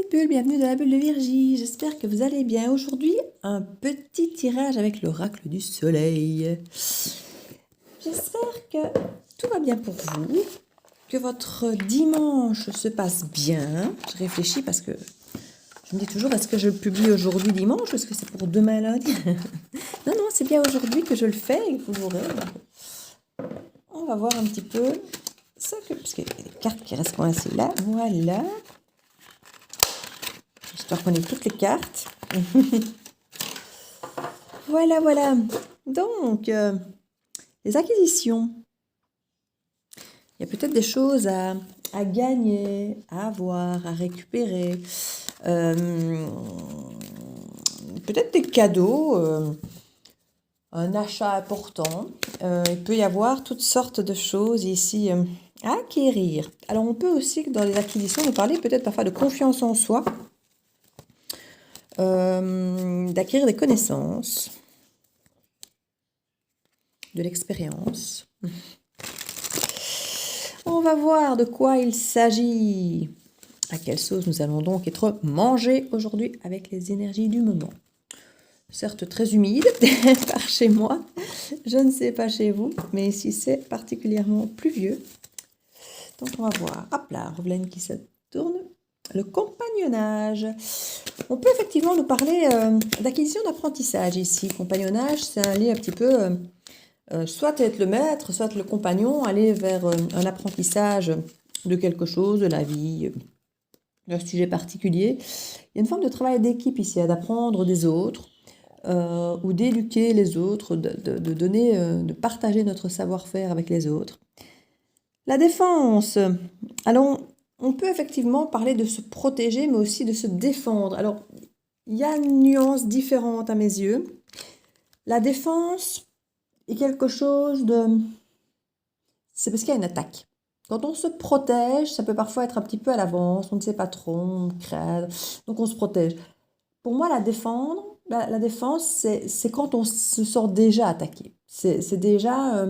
petites bulles, bienvenue dans la bulle de Virgie. J'espère que vous allez bien. Aujourd'hui, un petit tirage avec l'oracle du soleil. J'espère que tout va bien pour vous, que votre dimanche se passe bien. Je réfléchis parce que je me dis toujours, est-ce que je le publie aujourd'hui dimanche ou est-ce que c'est pour demain lundi? Non, c'est bien aujourd'hui que je le fais et que vous l'aurez. On va voir un petit peu ça, parce qu'il y a des cartes qui restent coincées là. Voilà. J'espère qu'on ait toutes les cartes. Voilà. Donc, les acquisitions. Il y a peut-être des choses à gagner, à avoir, à récupérer. Peut-être des cadeaux, un achat important. Il peut y avoir toutes sortes de choses ici à acquérir. Alors, on peut aussi, dans les acquisitions, nous parler peut-être parfois de confiance en soi. D'acquérir des connaissances, de l'expérience. On va voir de quoi il s'agit. À quelle sauce nous allons donc être mangés aujourd'hui avec les énergies du moment. Certes très humide par chez moi, je ne sais pas chez vous, mais ici c'est particulièrement pluvieux. Donc on va voir. Hop là, Rovelaine qui se tourne. Le compagnonnage. On peut effectivement nous parler d'acquisition d'apprentissage ici. Compagnonnage, c'est aller un petit peu, soit être le maître, soit le compagnon, aller vers un apprentissage de quelque chose, de la vie, d'un sujet particulier. Il y a une forme de travail d'équipe ici, d'apprendre des autres, ou d'éduquer les autres, de donner, de partager notre savoir-faire avec les autres. La défense. Alors, on peut effectivement parler de se protéger, mais aussi de se défendre. Alors, il y a une nuance différente à mes yeux. La défense est quelque chose de... C'est parce qu'il y a une attaque. Quand on se protège, ça peut parfois être un petit peu à l'avance, on ne sait pas trop, on craint, donc on se protège. Pour moi, la défense, c'est quand on se sent déjà attaqué. C'est déjà...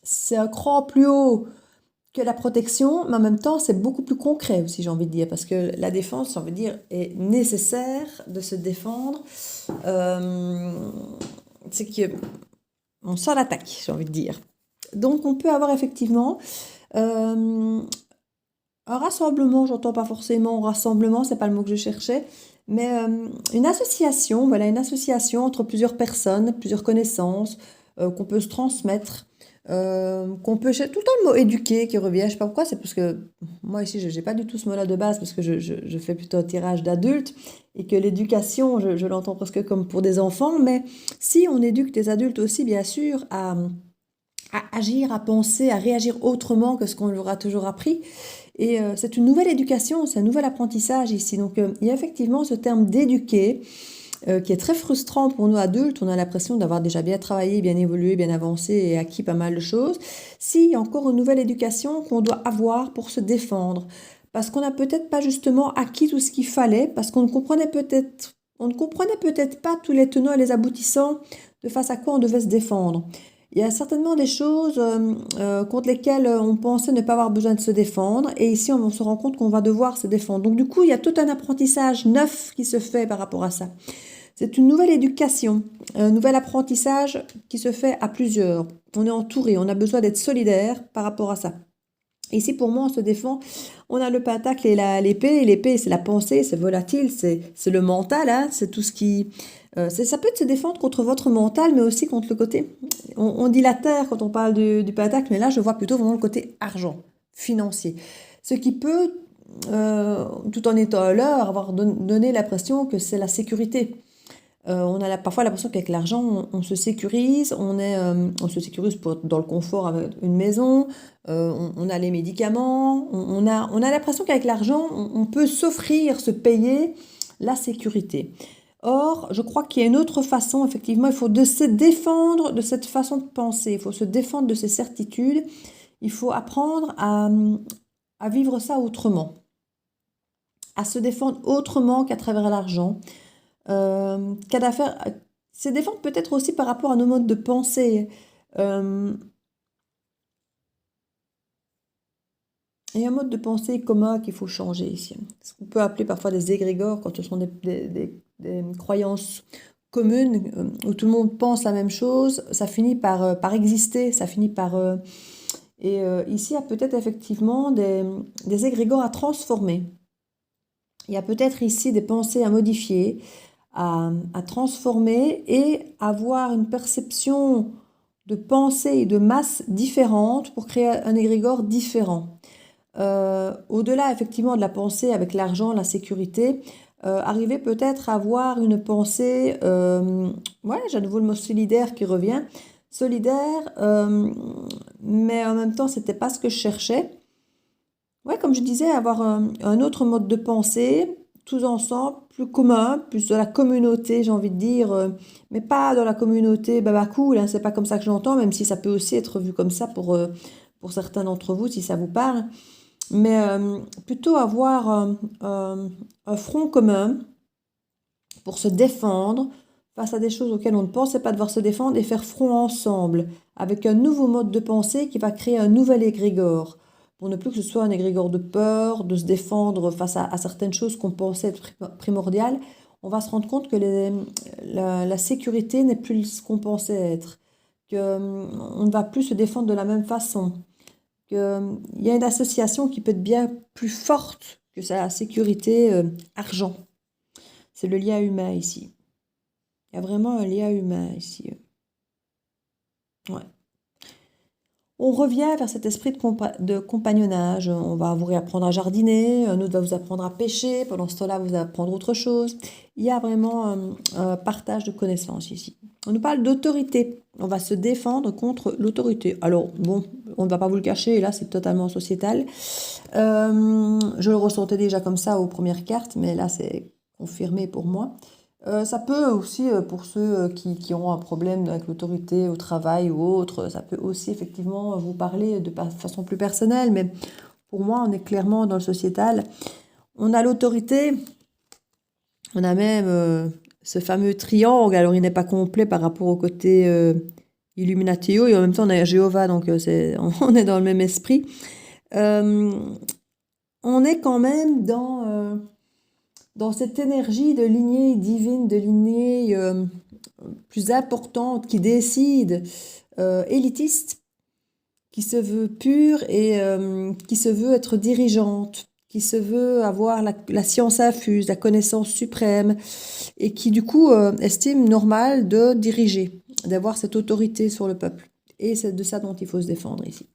c'est un cran plus haut que la protection, mais en même temps, c'est beaucoup plus concret aussi, j'ai envie de dire, parce que la défense, on veut dire, est nécessaire de se défendre. C'est qu'on sent l'attaque, j'ai envie de dire. Donc, on peut avoir effectivement un rassemblement, j'entends pas forcément rassemblement, c'est pas le mot que je cherchais, mais une association, voilà, une association entre plusieurs personnes, plusieurs connaissances qu'on peut se transmettre. Qu'on peut tout le temps le mot éduquer qui revient, je sais pas pourquoi, c'est parce que moi ici je n'ai pas du tout ce mot là de base parce que je fais plutôt un tirage d'adultes et que l'éducation je l'entends presque comme pour des enfants, mais si on éduque des adultes aussi bien sûr à agir, à penser, à réagir autrement que ce qu'on leur a toujours appris, et c'est une nouvelle éducation, c'est un nouvel apprentissage ici, donc il y a effectivement ce terme d'éduquer qui est très frustrant pour nous adultes. On a l'impression d'avoir déjà bien travaillé, bien évolué, bien avancé et acquis pas mal de choses. S'il y a encore une nouvelle éducation qu'on doit avoir pour se défendre, parce qu'on n'a peut-être pas justement acquis tout ce qu'il fallait, parce qu'on ne comprenait peut-être, pas tous les tenants et les aboutissants de face à quoi on devait se défendre. Il y a certainement des choses contre lesquelles on pensait ne pas avoir besoin de se défendre, et ici on se rend compte qu'on va devoir se défendre. Donc du coup, il y a tout un apprentissage neuf qui se fait par rapport à ça. C'est une nouvelle éducation, un nouvel apprentissage qui se fait à plusieurs. On est entouré, on a besoin d'être solidaire par rapport à ça. Ici, pour moi, on se défend. On a le pentacle et l'épée. Et l'épée, c'est la pensée, c'est volatile, c'est le mental. Hein, c'est tout ce qui... ça peut se défendre contre votre mental, mais aussi contre le côté... On dit la terre quand on parle du pentacle, mais là, je vois plutôt vraiment le côté argent, financier. Ce qui peut, tout en étant à l'heure, avoir donné l'impression que c'est la sécurité. On a parfois l'impression qu'avec l'argent, on se sécurise, on se sécurise dans le confort avec une maison, on a les médicaments, on a l'impression qu'avec l'argent, on peut s'offrir, se payer la sécurité. Or, je crois qu'il y a une autre façon, effectivement, il faut se défendre de cette façon de penser, il faut se défendre de ces certitudes, il faut apprendre à vivre ça autrement, à se défendre autrement qu'à travers l'argent. Se défendre peut-être aussi par rapport à nos modes de pensée. et un mode de pensée commun qu'il faut changer ici. Ce qu'on peut appeler parfois des égrégores, quand ce sont des croyances communes, où tout le monde pense la même chose, ça finit par exister, ça finit par... ici, il y a peut-être effectivement des égrégores à transformer. Il y a peut-être ici des pensées à modifier, à transformer et avoir une perception de pensée et de masse différente pour créer un égrégore différent. Au-delà effectivement de la pensée avec l'argent, la sécurité, arriver peut-être à avoir une pensée, ouais, j'ai à nouveau le mot solidaire qui revient, solidaire, mais en même temps, c'était pas ce que je cherchais. Ouais, comme je disais, avoir un autre mode de pensée, tous ensemble, plus commun, plus de la communauté, j'ai envie de dire, mais pas dans la communauté baba cool, hein, c'est pas comme ça que je l'entends, même si ça peut aussi être vu comme ça pour certains d'entre vous, si ça vous parle. Mais plutôt avoir un front commun pour se défendre face à des choses auxquelles on ne pensait pas devoir se défendre et faire front ensemble avec un nouveau mode de pensée qui va créer un nouvel égrégore pour ne plus que ce soit un égrégore de peur, de se défendre face à certaines choses qu'on pensait être primordiales. On va se rendre compte que la sécurité n'est plus ce qu'on pensait être, qu'on ne va plus se défendre de la même façon, qu'il y a une association qui peut être bien plus forte que la sécurité argent. C'est le lien humain ici. Il y a vraiment un lien humain ici. Ouais. On revient vers cet esprit de compagnonnage. On va vous réapprendre à jardiner, un autre va vous apprendre à pêcher, pendant ce temps-là, vous apprendre autre chose. Il y a vraiment un partage de connaissances ici. On nous parle d'autorité. On va se défendre contre l'autorité. Alors, bon, on ne va pas vous le cacher, là, c'est totalement sociétal. Je le ressentais déjà comme ça aux premières cartes, mais là, c'est confirmé pour moi. Ça peut aussi, pour ceux qui ont un problème avec l'autorité au travail ou autre, ça peut aussi effectivement vous parler de façon plus personnelle, mais pour moi, on est clairement dans le sociétal. On a l'autorité, on a même ce fameux triangle, alors il n'est pas complet par rapport au côté Illuminatio, et en même temps on a Jéhovah, donc on est dans le même esprit. On est quand même dans cette énergie de lignée divine, de lignée plus importante, qui décide, élitiste, qui se veut pure et qui se veut être dirigeante, qui se veut avoir la science infuse, la connaissance suprême, et qui du coup estime normal de diriger, d'avoir cette autorité sur le peuple. Et c'est de ça dont il faut se défendre ici.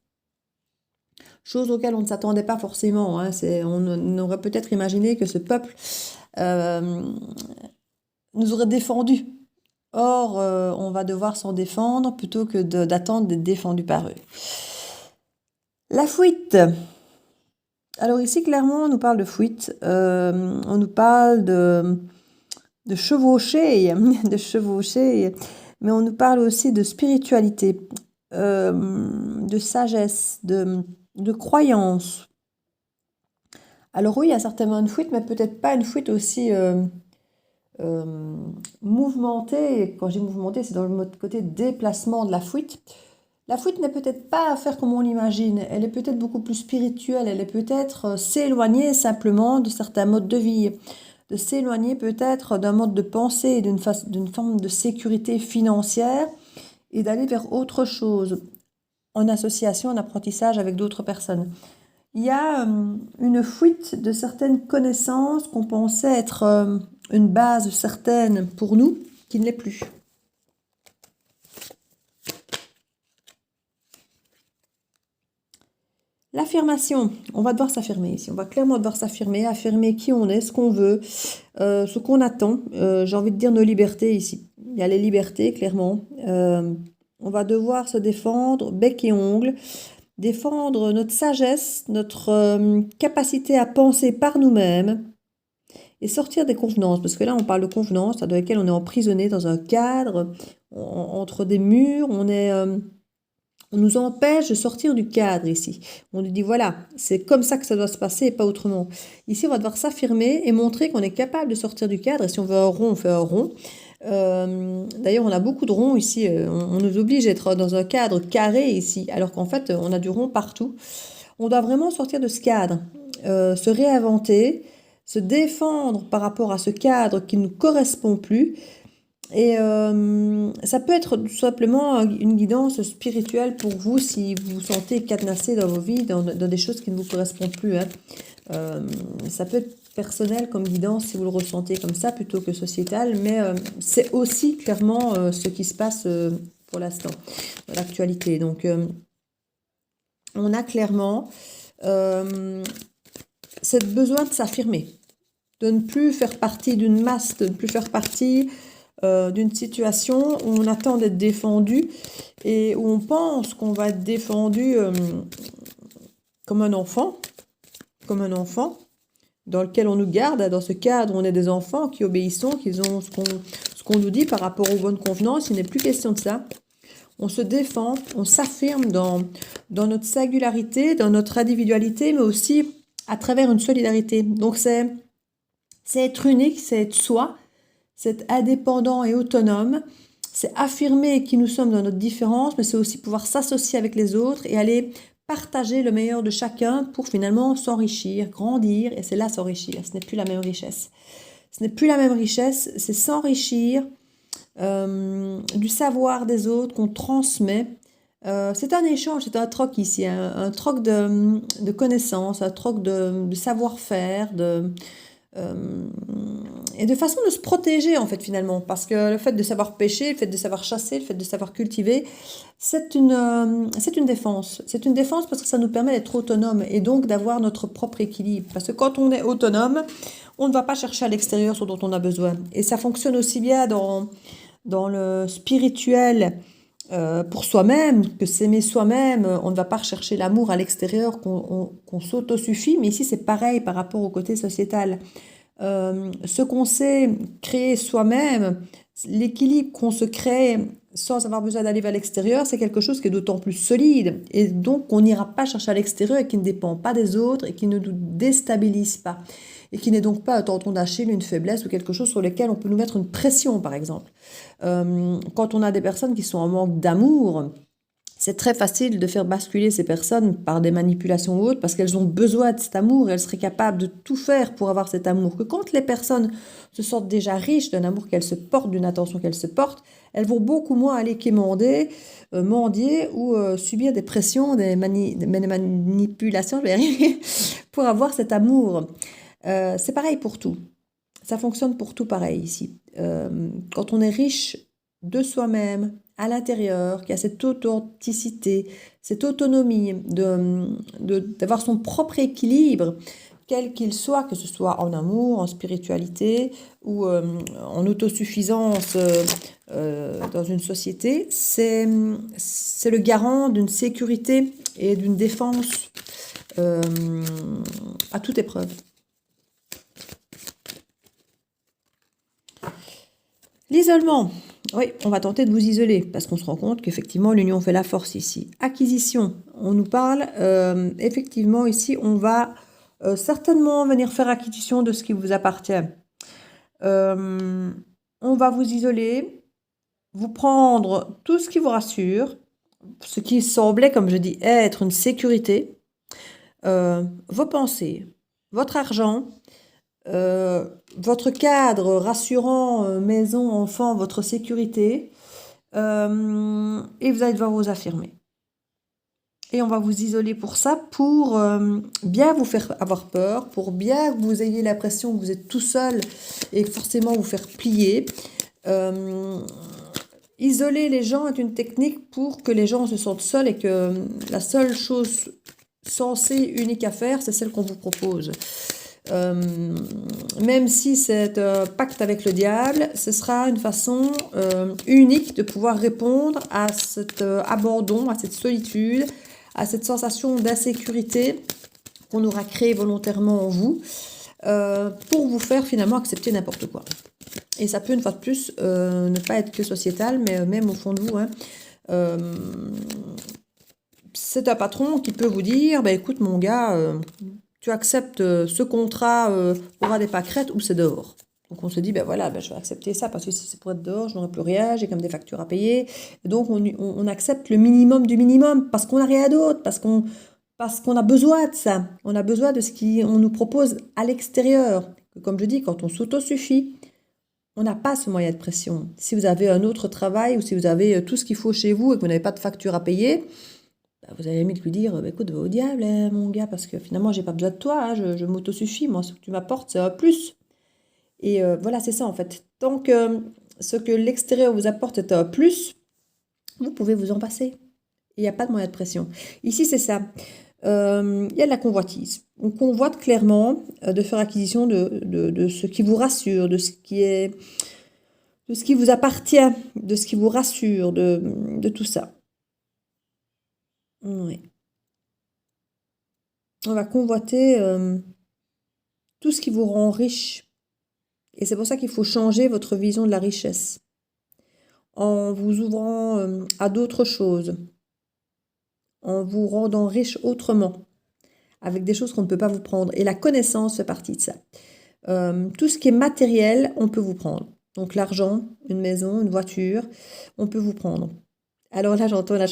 Chose auquel on ne s'attendait pas forcément. Hein. On aurait peut-être imaginé que ce peuple nous aurait défendus. Or, on va devoir s'en défendre plutôt que d'attendre d'être défendu par eux. La fuite. Alors ici, clairement, on nous parle de fuite. On nous parle de chevaucher, mais on nous parle aussi de spiritualité, de sagesse, de croyance. Alors oui, il y a certainement une fuite, mais peut-être pas une fuite aussi mouvementée. Quand je dis mouvementée, c'est dans le mode côté déplacement de la fuite. La fuite n'est peut-être pas à faire comme on l'imagine. Elle est peut-être beaucoup plus spirituelle. Elle est peut-être s'éloigner simplement de certains modes de vie, de s'éloigner peut-être d'un mode de pensée, d'une forme de sécurité financière et d'aller vers autre chose en association, en apprentissage avec d'autres personnes. Il y a une fuite de certaines connaissances qu'on pensait être une base certaine pour nous, qui ne l'est plus. L'affirmation, on va devoir s'affirmer ici, on va clairement devoir s'affirmer, affirmer qui on est, ce qu'on veut, ce qu'on attend, j'ai envie de dire nos libertés ici. Il y a les libertés, clairement. On va devoir se défendre, bec et ongles, défendre notre sagesse, notre capacité à penser par nous-mêmes et sortir des convenances. Parce que là, on parle de convenances dans lesquelles on est emprisonné dans un cadre, entre des murs, on nous empêche de sortir du cadre ici. On nous dit, voilà, c'est comme ça que ça doit se passer et pas autrement. Ici, on va devoir s'affirmer et montrer qu'on est capable de sortir du cadre. Et si on veut un rond, on fait un rond. D'ailleurs, on a beaucoup de ronds ici. On nous oblige à être dans un cadre carré ici, alors qu'en fait, on a du rond partout. On doit vraiment sortir de ce cadre, se réinventer, se défendre par rapport à ce cadre qui ne nous correspond plus. Et ça peut être tout simplement une guidance spirituelle pour vous si vous vous sentez cadenassé dans vos vies, dans des choses qui ne vous correspondent plus, hein. Ça peut être personnel comme guidance si vous le ressentez comme ça plutôt que sociétal, mais c'est aussi clairement ce qui se passe pour l'instant, dans l'actualité. Donc on a clairement ce besoin de s'affirmer, de ne plus faire partie d'une masse, de ne plus faire partie d'une situation où on attend d'être défendu et où on pense qu'on va être défendu comme un enfant, dans lequel on nous garde. Dans ce cadre, on est des enfants qui obéissons, qui ont ce qu'on nous dit par rapport aux bonnes convenances. Il n'est plus question de ça. On se défend, on s'affirme dans notre singularité, dans notre individualité, mais aussi à travers une solidarité. Donc c'est être unique, c'est être soi, c'est être indépendant et autonome, c'est affirmer qui nous sommes dans notre différence, mais c'est aussi pouvoir s'associer avec les autres et aller partager le meilleur de chacun pour finalement s'enrichir, grandir, et c'est là s'enrichir. Ce n'est plus la même richesse. Ce n'est plus la même richesse, c'est s'enrichir du savoir des autres qu'on transmet. C'est un échange, c'est un troc ici, un troc de connaissances, un troc de savoir-faire, et de façon de se protéger en fait finalement, parce que le fait de savoir pêcher, le fait de savoir chasser, le fait de savoir cultiver, c'est une défense. C'est une défense parce que ça nous permet d'être autonome et donc d'avoir notre propre équilibre. Parce que quand on est autonome, on ne va pas chercher à l'extérieur ce dont on a besoin. Et ça fonctionne aussi bien dans le spirituel pour soi-même, que s'aimer soi-même. On ne va pas rechercher l'amour à l'extérieur, qu'on s'autosuffit, mais ici c'est pareil par rapport au côté sociétal. Ce qu'on sait créer soi-même, l'équilibre qu'on se crée sans avoir besoin d'aller vers l'extérieur, c'est quelque chose qui est d'autant plus solide et donc on n'ira pas chercher à l'extérieur et qui ne dépend pas des autres et qui ne nous déstabilise pas et qui n'est donc pas un tendon d'Achille, une faiblesse ou quelque chose sur lequel on peut nous mettre une pression par exemple. Quand on a des personnes qui sont en manque d'amour, c'est très facile de faire basculer ces personnes par des manipulations ou autres parce qu'elles ont besoin de cet amour et elles seraient capables de tout faire pour avoir cet amour. Que quand les personnes se sentent déjà riches d'un amour qu'elles se portent, d'une attention qu'elles se portent, elles vont beaucoup moins aller quémander, mendier ou subir des pressions, des manipulations, je vais y arriver, pour avoir cet amour. C'est pareil pour tout. Ça fonctionne pour tout pareil ici. Quand on est riche de soi-même, à l'intérieur, qui a cette authenticité, cette autonomie d'avoir son propre équilibre, quel qu'il soit, que ce soit en amour, en spiritualité ou en autosuffisance dans une société, c'est le garant d'une sécurité et d'une défense à toute épreuve. L'isolement. Oui, on va tenter de vous isoler parce qu'on se rend compte qu'effectivement l'union fait la force ici. Acquisition, on nous parle, effectivement ici on va certainement venir faire acquisition de ce qui vous appartient. On va vous isoler, vous prendre tout ce qui vous rassure, ce qui semblait, comme je dis, être une sécurité, vos pensées, votre argent, votre cadre rassurant, maison, enfant, votre sécurité, et vous allez devoir vous affirmer. Et on va vous isoler pour ça, pour bien vous faire avoir peur, pour bien que vous ayez l'impression que vous êtes tout seul et forcément vous faire plier. Isoler les gens est une technique pour que les gens se sentent seuls et que la seule chose sensée, unique à faire, c'est celle qu'on vous propose. Même si c'est un pacte avec le diable, ce sera une façon unique de pouvoir répondre à cet abandon, à cette solitude, à cette sensation d'insécurité qu'on aura créée volontairement en vous pour vous faire finalement accepter n'importe quoi. Et ça peut une fois de plus ne pas être que sociétal, mais même au fond de vous, hein, c'est un patron qui peut vous dire, bah, écoute mon gars, tu acceptes ce contrat aura des pâquerettes ou c'est dehors. Donc on se dit, ben voilà, je vais accepter ça parce que si c'est pour être dehors, je n'aurai plus rien, j'ai comme des factures à payer. Et donc on accepte le minimum du minimum parce qu'on n'a rien d'autre, parce qu'on parce qu'on a besoin de ça. On a besoin de ce qu'on nous propose à l'extérieur. Comme je dis, quand on s'autosuffit, on n'a pas ce moyen de pression. Si vous avez un autre travail ou si vous avez tout ce qu'il faut chez vous et que vous n'avez pas de facture à payer, bah, vous allez limite lui dire, bah, écoute, va au diable, hein, mon gars, parce que finalement, j'ai pas besoin de toi, hein, je m'autosuffis, moi, ce que tu m'apportes, c'est un plus. Et voilà, c'est ça en fait. Tant que ce que l'extérieur vous apporte est un plus, vous pouvez vous en passer. Il n'y a pas de moyen de pression. Ici, c'est ça. Il y a de la convoitise. On convoite clairement de faire acquisition de ce qui vous rassure, de ce qui vous appartient, de ce qui vous rassure, de tout ça. Oui. On va convoiter tout ce qui vous rend riche. Et c'est pour ça qu'il faut changer votre vision de la richesse en vous ouvrant à d'autres choses, en vous rendant riche autrement, avec des choses qu'on ne peut pas vous prendre. Et la connaissance fait partie de ça. Tout ce qui est matériel, on peut vous prendre. Donc l'argent, une maison, une voiture, on peut vous prendre. Alors là, j'entends la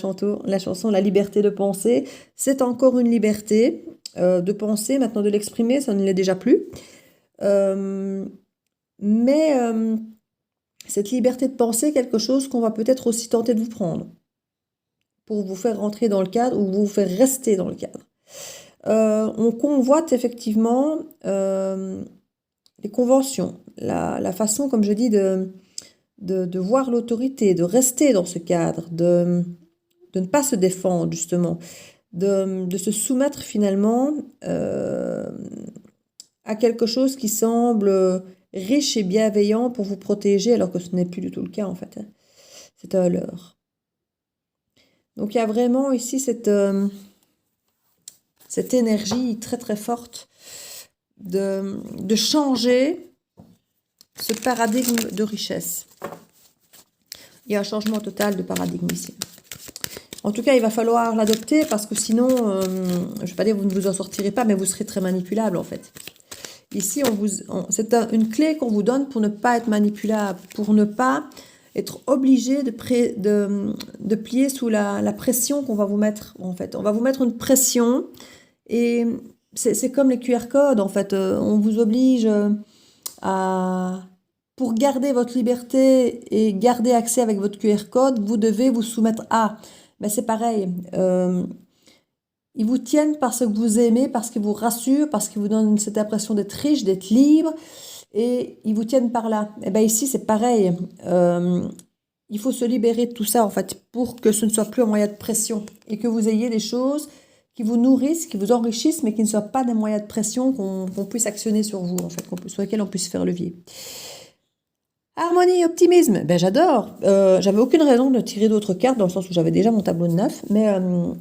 chanson La liberté de penser. C'est encore une liberté de penser, maintenant de l'exprimer, ça ne l'est déjà plus. Mais cette liberté de penser, quelque chose qu'on va peut-être aussi tenter de vous prendre pour vous faire rentrer dans le cadre ou vous faire rester dans le cadre. On convoite effectivement les conventions, la façon, comme je dis, de voir l'autorité, de rester dans ce cadre, de ne pas se défendre justement, de se soumettre finalement à quelque chose qui semble riche et bienveillant pour vous protéger, alors que ce n'est plus du tout le cas en fait. C'est un leurre. Donc il y a vraiment ici cette énergie très très forte de changer ce paradigme de richesse. Il y a un changement total de paradigme ici. En tout cas, il va falloir l'adopter parce que sinon, je ne vais pas dire que vous ne vous en sortirez pas, mais vous serez très manipulable en fait. Ici, c'est une clé qu'on vous donne pour ne pas être manipulable, pour ne pas être obligé de plier sous la pression qu'on va vous mettre en fait. On va vous mettre une pression et c'est comme les QR codes en fait. On vous oblige pour garder votre liberté et garder accès avec votre QR code, vous devez vous soumettre à. Mais c'est pareil. Ils vous tiennent parce que vous aimez, parce qu'ils vous rassurent, parce qu'ils vous donnent cette impression d'être riche, d'être libre. Et ils vous tiennent par là. Et bien ici, c'est pareil. Il faut se libérer de tout ça, en fait, pour que ce ne soit plus un moyen de pression. Et que vous ayez des choses qui vous nourrissent, qui vous enrichissent, mais qui ne soient pas des moyens de pression qu'on puisse actionner sur vous, en fait, sur lesquels on puisse faire levier. Harmonie, optimisme, ben j'adore. J'avais aucune raison de tirer d'autres cartes, dans le sens où j'avais déjà mon tableau de 9, mais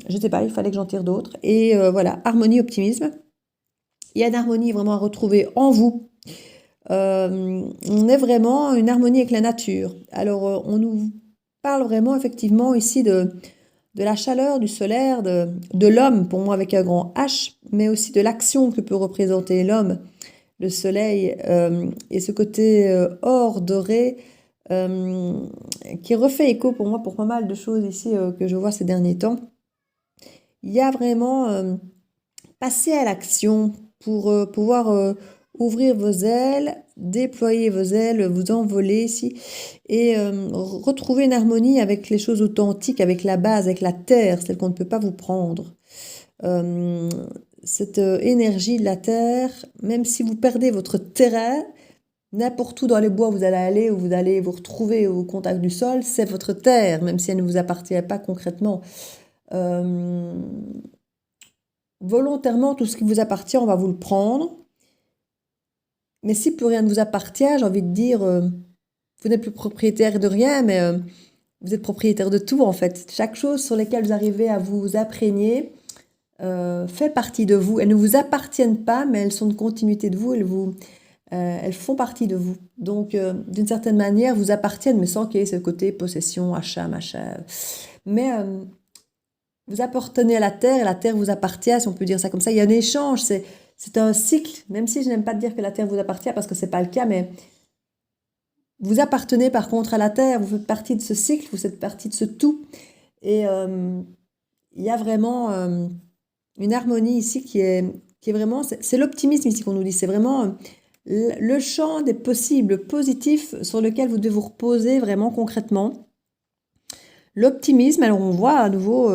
je ne sais pas, il fallait que j'en tire d'autres. Et voilà, harmonie, optimisme. Il y a une harmonie vraiment à retrouver en vous. On est vraiment une harmonie avec la nature. Alors, on nous parle vraiment effectivement ici de la chaleur, du solaire, de l'homme, pour moi avec un grand H, mais aussi de l'action que peut représenter l'homme, le soleil, et ce côté or, doré, qui refait écho pour moi pour pas mal de choses ici que je vois ces derniers temps. Il y a vraiment passer à l'action pour pouvoir ouvrir vos ailes, déployer vos ailes, vous envoler ici et retrouver une harmonie avec les choses authentiques, avec la base, avec la terre, celle qu'on ne peut pas vous prendre. Cette énergie de la terre, même si vous perdez votre terrain, n'importe où dans les bois vous allez aller, ou vous allez vous retrouver au contact du sol, c'est votre terre, même si elle ne vous appartient pas concrètement. Volontairement, tout ce qui vous appartient, on va vous le prendre. Mais si plus rien ne vous appartient, j'ai envie de dire, vous n'êtes plus propriétaire de rien, mais vous êtes propriétaire de tout en fait. Chaque chose sur laquelle vous arrivez à vous imprégner fait partie de vous. Elles ne vous appartiennent pas, mais elles sont une continuité de vous. Elles font partie de vous. Donc, d'une certaine manière, vous appartiennent, mais sans qu'il y ait ce côté possession, achat, machin. Mais vous appartenez à la terre et la terre vous appartient, si on peut dire ça comme ça. Il y a un échange, c'est un cycle, même si je n'aime pas dire que la terre vous appartient parce que ce n'est pas le cas, mais vous appartenez par contre à la terre, vous faites partie de ce cycle, vous faites partie de ce tout. Et il y a vraiment une harmonie ici qui est vraiment, c'est l'optimisme ici qu'on nous dit, c'est vraiment le champ des possibles positifs sur lequel vous devez vous reposer vraiment concrètement. L'optimisme, alors on voit à nouveau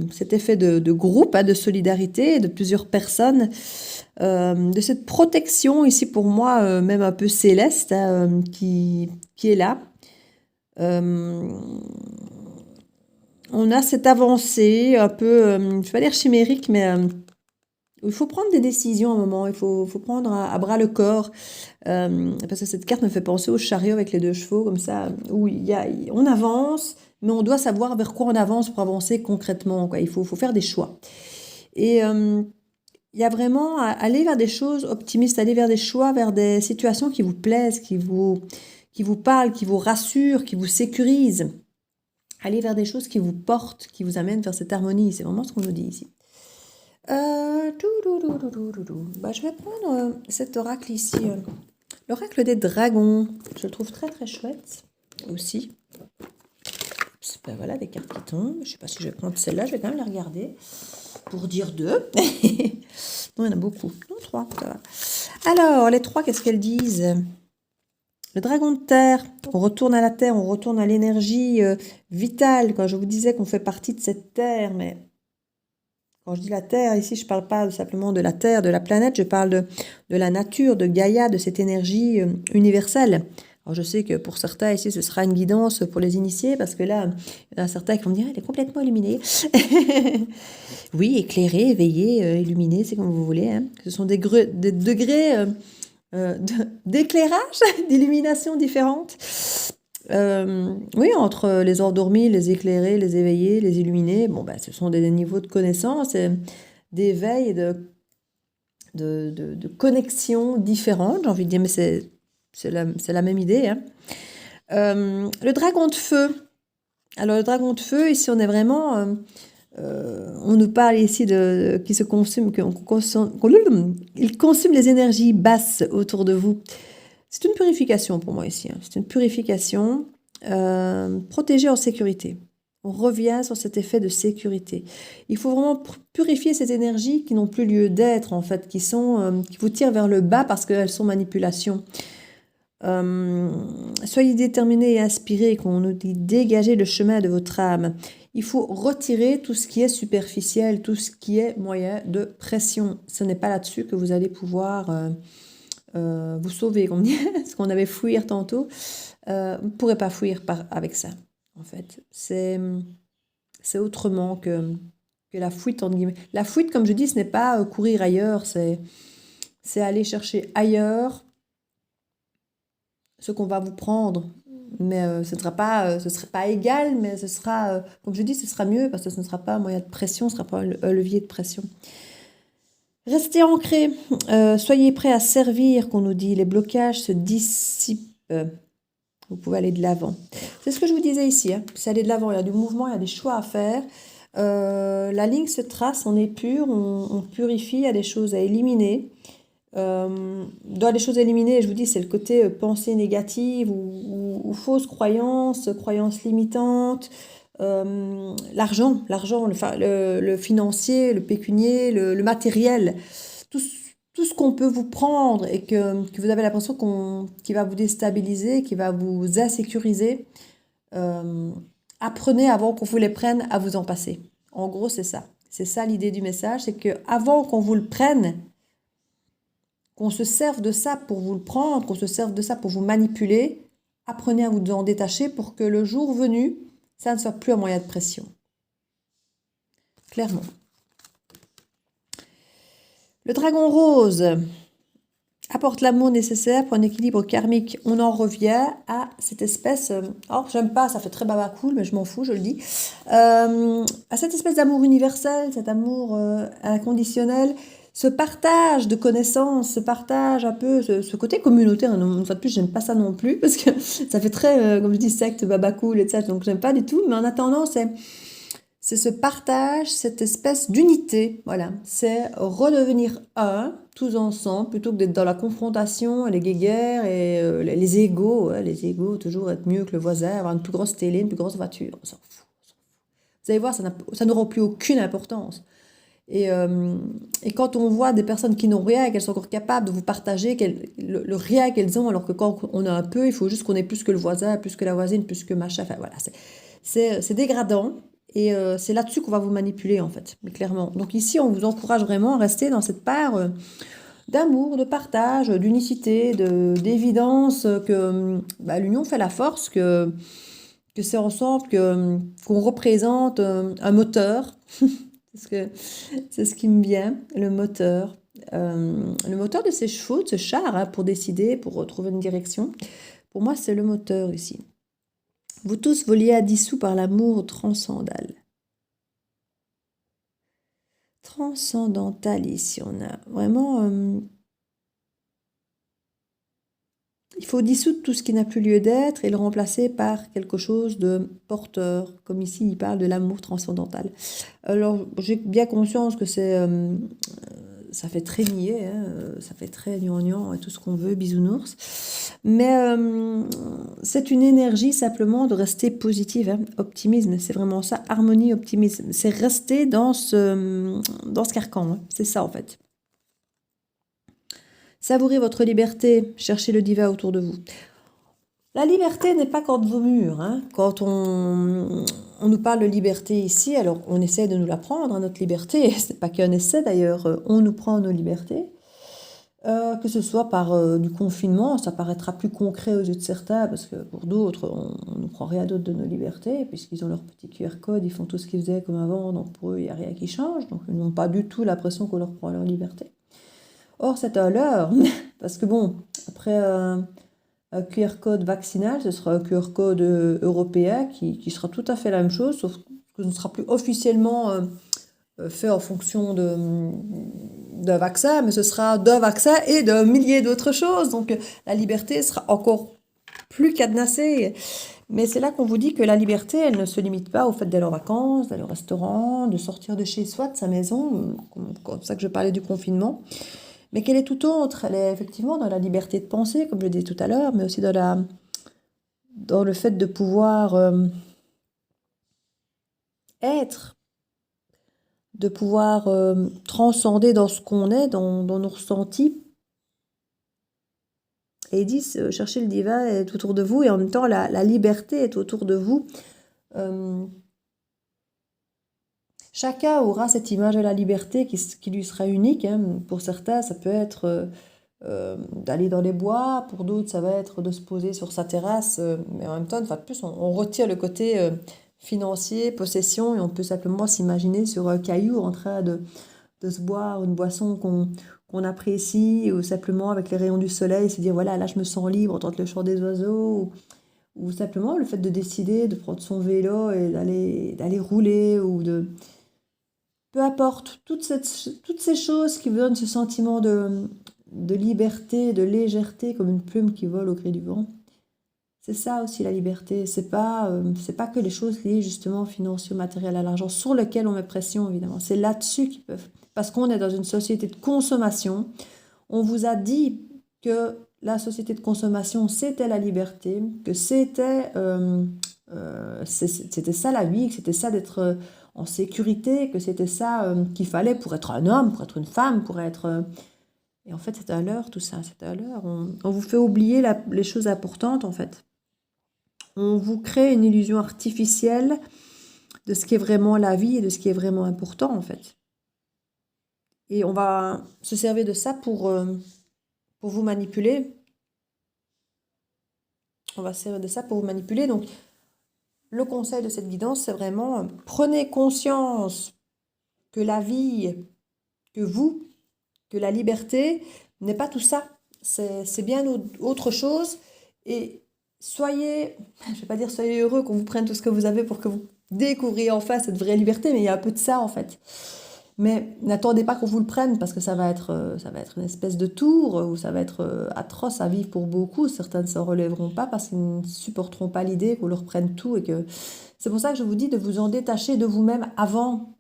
cet effet de groupe, de solidarité, de plusieurs personnes, de cette protection ici pour moi, même un peu céleste, qui est là. On a cette avancée un peu, je ne vais pas dire chimérique, mais il faut prendre des décisions à un moment, il faut prendre à bras le corps, parce que cette carte me fait penser au chariot avec les 2 chevaux, comme ça, où on avance, mais on doit savoir vers quoi on avance pour avancer concrètement, quoi. Il faut faire des choix. Et il y a vraiment à aller vers des choses optimistes, aller vers des choix, vers des situations qui vous plaisent, qui vous parlent, qui vous rassurent, qui vous sécurisent. Aller vers des choses qui vous portent, qui vous amènent vers cette harmonie. C'est vraiment ce qu'on nous dit ici. Je vais prendre cet oracle ici. L'oracle des dragons. Je le trouve très très chouette aussi. Ben voilà, des cartes qui tombent. Je ne sais pas si je vais prendre celle-là. Je vais quand même la regarder pour dire 2. Non, il y en a beaucoup. Non, 3, ça va. Alors, les 3, qu'est-ce qu'elles disent ? Le dragon de terre, on retourne à la terre, on retourne à l'énergie vitale. Quand je vous disais qu'on fait partie de cette terre, mais quand je dis la terre, ici, je ne parle pas simplement de la terre, de la planète, je parle de la nature, de Gaïa, de cette énergie universelle. Alors je sais que pour certains ici, ce sera une guidance pour les initiés, parce que là, il y en a certains qui vont me dire, elle est complètement illuminée. Oui, éclairée, éveillée, illuminée, c'est comme vous voulez. Hein. Ce sont des degrés d'éclairage, d'illumination différentes. Oui, entre les endormis, les éclairés, les éveillés, les illuminés, bon, ce sont des niveaux de connaissance, d'éveil et de connexion différentes, j'ai envie de dire, mais c'est la même idée. Hein. Le dragon de feu. Alors, le dragon de feu, ici, on est vraiment... on nous parle ici qui se consume, il consume les énergies basses autour de vous. C'est une purification pour moi ici. Hein. C'est une purification protégée en sécurité. On revient sur cet effet de sécurité. Il faut vraiment purifier ces énergies qui n'ont plus lieu d'être, en fait, qui vous tirent vers le bas parce qu'elles sont manipulations. Soyez déterminés et inspirés, qu'on nous dit dégagez le chemin de votre âme. Il faut retirer tout ce qui est superficiel, tout ce qui est moyen de pression. Ce n'est pas là-dessus que vous allez pouvoir vous sauver, comme ce qu'on avait fuir tantôt. Vous ne pourrez pas fuir avec ça, en fait. C'est autrement que la fuite, entre guillemets. La fuite, comme je dis, ce n'est pas courir ailleurs, c'est aller chercher ailleurs ce qu'on va vous prendre. Mais ce ne serait pas égal, mais ce sera, comme je dis, ce sera mieux parce que ce ne sera pas un moyen de pression, ce ne sera pas un levier de pression. Restez ancrés, soyez prêts à servir, qu'on nous dit. Les blocages se dissipent. Vous pouvez aller de l'avant. C'est ce que je vous disais ici. Hein. C'est aller de l'avant. Il y a du mouvement, il y a des choix à faire. La ligne se trace, on est pur, on purifie, il y a des choses à éliminer. Dans les choses éliminées, je vous dis, c'est le côté pensée négative ou fausses croyances limitantes, l'argent, le financier, le pécunier, le matériel, tout ce qu'on peut vous prendre et que vous avez l'impression qui va vous déstabiliser, qui va vous insécuriser, apprenez avant qu'on vous les prenne à vous en passer. En gros, c'est ça. C'est ça l'idée du message, c'est qu'avant qu'on vous le prenne, qu'on se serve de ça pour vous le prendre, qu'on se serve de ça pour vous manipuler, apprenez à vous en détacher pour que le jour venu, ça ne soit plus un moyen de pression. Clairement. Le dragon rose apporte l'amour nécessaire pour un équilibre karmique. On en revient à cette espèce... j'aime pas, ça fait très baba cool, mais je m'en fous, je le dis. À cette espèce d'amour universel, cet amour inconditionnel, ce partage de connaissances, ce partage un peu, ce côté communautaire, une fois de plus, j'aime pas ça non plus, parce que ça fait très, comme je dis, secte, baba cool, etc. Donc j'aime pas du tout, mais en attendant, c'est ce partage, cette espèce d'unité, voilà. C'est redevenir un, tous ensemble, plutôt que d'être dans la confrontation, les guéguerres et les égos. Les égos, toujours être mieux que le voisin, avoir une plus grosse télé, une plus grosse voiture, on s'en fout. Vous allez voir, ça n'aura plus aucune importance. Et quand on voit des personnes qui n'ont rien et qu'elles sont encore capables de vous partager le rien qu'elles ont, alors que quand on a un peu, il faut juste qu'on ait plus que le voisin, plus que la voisine, plus que machin. Enfin voilà, c'est dégradant. Et c'est là-dessus qu'on va vous manipuler, en fait, mais clairement. Donc ici, on vous encourage vraiment à rester dans cette part d'amour, de partage, d'unicité, d'évidence, que bah, l'union fait la force, que c'est ensemble qu'on représente un moteur. Parce que c'est ce qui me vient, le moteur. Le moteur de ces chevaux, de ce char, hein, pour décider, pour retrouver une direction. Pour moi, c'est le moteur ici. Vous tous, vous liés à dissous par l'amour transcendantal. Transcendantal, ici, on a vraiment... il faut dissoudre tout ce qui n'a plus lieu d'être et le remplacer par quelque chose de porteur. Comme ici, il parle de l'amour transcendantal. Alors, j'ai bien conscience que ça fait très niais, hein, ça fait très gnangnan et tout ce qu'on veut, bisounours. Mais c'est une énergie simplement de rester positive, hein, optimisme, c'est vraiment ça, harmonie, optimisme. C'est rester dans ce carcan, hein, c'est ça en fait. Savourez votre liberté, cherchez le divin autour de vous. La liberté n'est pas contre vos murs, hein. Quand on nous parle de liberté ici, alors on essaie de nous la prendre, hein, notre liberté. C'est pas qu'un essai d'ailleurs, on nous prend nos libertés. Que ce soit par du confinement, ça paraîtra plus concret aux yeux de certains, parce que pour d'autres, on ne prend rien d'autre de nos libertés, puisqu'ils ont leur petit QR code, ils font tout ce qu'ils faisaient comme avant, donc pour eux, il n'y a rien qui change, donc ils n'ont pas du tout l'impression qu'on leur prend leur liberté. Or, c'est un leurre, parce que bon, après un QR code vaccinal, ce sera un QR code européen qui sera tout à fait la même chose, sauf que ce ne sera plus officiellement fait en fonction d'un vaccin, mais ce sera d'un vaccin et d'un millier d'autres choses. Donc la liberté sera encore plus cadenassée. Mais c'est là qu'on vous dit que la liberté, elle ne se limite pas au fait d'aller en vacances, d'aller au restaurant, de sortir de chez soi, de sa maison, comme ça que je parlais du confinement, mais qu'elle est tout autre. Elle est effectivement dans la liberté de penser, comme je disais tout à l'heure, mais aussi dans le fait de pouvoir être, de pouvoir transcender dans ce qu'on est, dans nos ressentis. Et ils disent, chercher le divin est autour de vous, et en même temps, la liberté est autour de vous. Chacun aura cette image de la liberté qui lui sera unique, hein. Pour certains, ça peut être d'aller dans les bois, pour d'autres, ça va être de se poser sur sa terrasse, mais en même temps, une fois de plus, on retire le côté financier, possession, et on peut simplement s'imaginer sur un caillou en train de se boire une boisson qu'on apprécie, ou simplement avec les rayons du soleil, se dire voilà, là je me sens libre, entendre le chant des oiseaux, ou simplement le fait de décider de prendre son vélo et d'aller rouler, ou de... Peu importe, toutes ces choses qui vous donnent ce sentiment de liberté, de légèreté, comme une plume qui vole au gré du vent. C'est ça aussi la liberté. C'est pas que les choses liées justement au financier, au matériel, à l'argent, sur lequel on met pression évidemment. C'est là-dessus qu'ils peuvent. Parce qu'on est dans une société de consommation. On vous a dit que la société de consommation, c'était la liberté, que c'était ça la vie, que c'était ça d'être en sécurité, que c'était ça qu'il fallait pour être un homme, pour être une femme, pour être... Et en fait, c'est un leurre tout ça, c'est un leurre. On vous fait oublier les choses importantes en fait. On vous crée une illusion artificielle de ce qui est vraiment la vie et de ce qui est vraiment important en fait. Et on va se servir de ça pour vous manipuler. On va se servir de ça pour vous manipuler. Donc, le conseil de cette guidance, c'est vraiment prenez conscience que la vie, que la liberté n'est pas tout ça. C'est bien autre chose. Et soyez, je ne vais pas dire soyez heureux qu'on vous prenne tout ce que vous avez pour que vous découvriez enfin cette vraie liberté, mais il y a un peu de ça en fait. Mais n'attendez pas qu'on vous le prenne parce que ça va être une espèce de tour où ça va être atroce à vivre pour beaucoup. Certains ne s'en relèveront pas parce qu'ils ne supporteront pas l'idée qu'on leur prenne tout. C'est pour ça que je vous dis de vous en détacher de vous-même avant,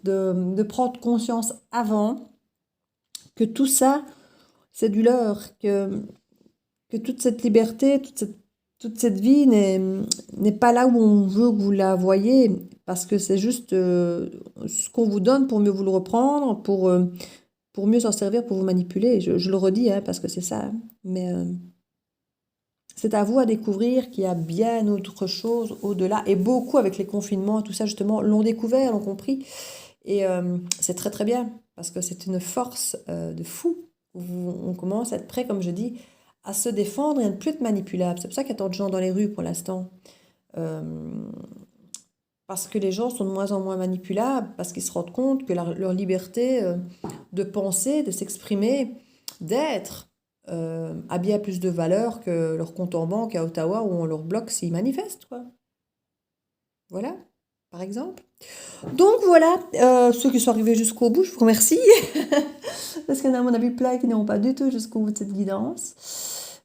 de prendre conscience avant que tout ça, c'est du leurre, que toute cette liberté, toute cette toute cette vie n'est pas là où on veut que vous la voyez, parce que c'est juste ce qu'on vous donne pour mieux vous le reprendre, pour mieux s'en servir, pour vous manipuler. Je le redis, hein, parce que c'est ça, hein. Mais c'est à vous à découvrir qu'il y a bien autre chose au-delà, et beaucoup avec les confinements, tout ça justement, l'ont découvert, l'ont compris. Et c'est très très bien, parce que c'est une force de fou. On commence à être prêt, comme je dis, à se défendre et à ne plus être manipulable. C'est pour ça qu'il y a tant de gens dans les rues pour l'instant. Euh, Parce que les gens sont de moins en moins manipulables, parce qu'ils se rendent compte que leur liberté de penser, de s'exprimer, d'être, a bien plus de valeur que leur compte en banque à Ottawa où on leur bloque s'ils manifestent, quoi. Voilà, par exemple. Donc voilà, ceux qui sont arrivés jusqu'au bout, je vous remercie. Parce qu'il y en a à mon avis plein qui n'iront pas du tout jusqu'au bout de cette guidance.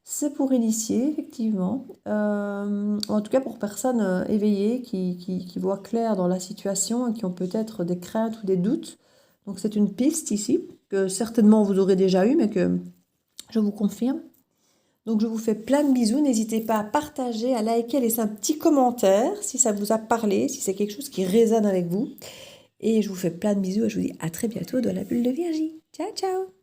C'est pour initier, effectivement. En tout cas, pour personnes éveillées qui voient clair dans la situation et qui ont peut-être des craintes ou des doutes. Donc c'est une piste ici, que certainement vous aurez déjà eu, mais que je vous confirme. Donc je vous fais plein de bisous. N'hésitez pas à partager, à liker, à laisser un petit commentaire si ça vous a parlé, si c'est quelque chose qui résonne avec vous. Et je vous fais plein de bisous et je vous dis à très bientôt dans la bulle de Virgie. Ciao, ciao!